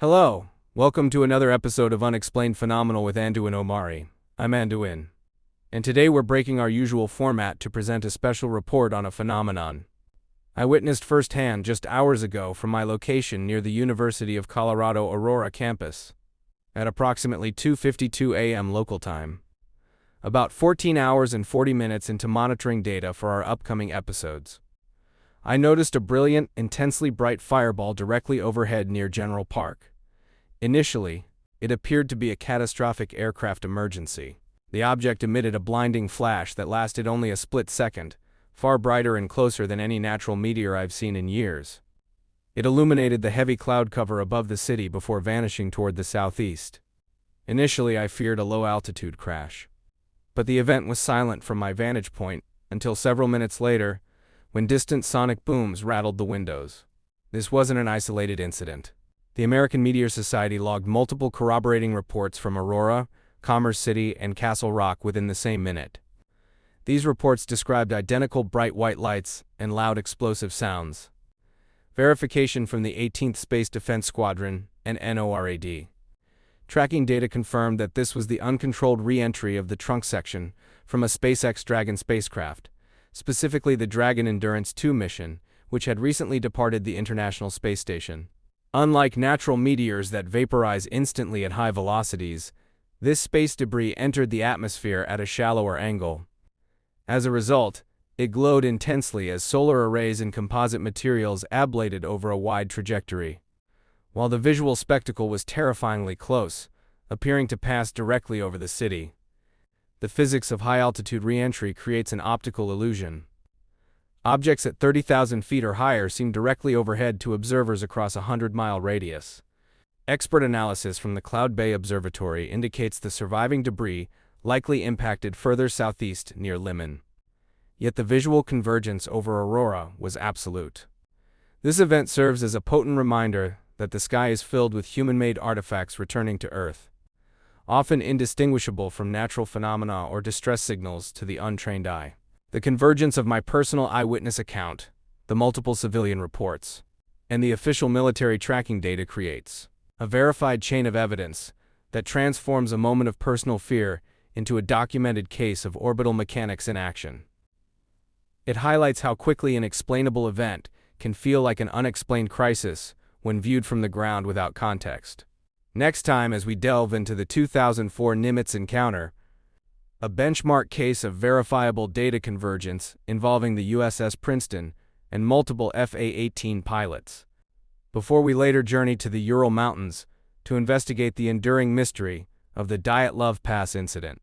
Hello, welcome to another episode of Unexplained Phenomenal with Andu and Omari. I'm Anduin, and today we're breaking our usual format to present a special report on a phenomenon I witnessed firsthand just hours ago from my location near the University of Colorado Aurora campus, at approximately 2:52 a.m. local time, about 14 hours and 40 minutes into monitoring data for our upcoming episodes. I noticed a brilliant, intensely bright fireball directly overhead near General Park. Initially, it appeared to be a catastrophic aircraft emergency. The object emitted a blinding flash that lasted only a split second, far brighter and closer than any natural meteor I've seen in years. It illuminated the heavy cloud cover above the city before vanishing toward the southeast. Initially, I feared a low-altitude crash. But the event was silent from my vantage point until several minutes later, when distant sonic booms rattled the windows. This wasn't an isolated incident. The American Meteor Society logged multiple corroborating reports from Aurora, Commerce City, and Castle Rock within the same minute. These reports described identical bright white lights and loud explosive sounds. Verification from the 18th Space Defense Squadron and NORAD. Tracking data confirmed that this was the uncontrolled re-entry of the trunk section from a SpaceX Dragon spacecraft, specifically the Dragon Endurance 2 mission, which had recently departed the International Space Station. Unlike natural meteors that vaporize instantly at high velocities, this space debris entered the atmosphere at a shallower angle. As a result, it glowed intensely as solar arrays and composite materials ablated over a wide trajectory. While the visual spectacle was terrifyingly close, appearing to pass directly over the city, the physics of high-altitude re-entry creates an optical illusion. Objects at 30,000 feet or higher seem directly overhead to observers across a 100-mile radius. Expert analysis from the Cloud Bay Observatory indicates the surviving debris likely impacted further southeast near Limon. Yet the visual convergence over Aurora was absolute. This event serves as a potent reminder that the sky is filled with human-made artifacts returning to Earth, often indistinguishable from natural phenomena or distress signals to the untrained eye. The convergence of my personal eyewitness account, the multiple civilian reports, and the official military tracking data creates a verified chain of evidence that transforms a moment of personal fear into a documented case of orbital mechanics in action. It highlights how quickly an explainable event can feel like an unexplained crisis when viewed from the ground without context. Next time, as we delve into the 2004 Nimitz encounter, a benchmark case of verifiable data convergence involving the USS Princeton and multiple FA-18 pilots, before we later journey to the Ural Mountains to investigate the enduring mystery of the Dyatlov Pass incident.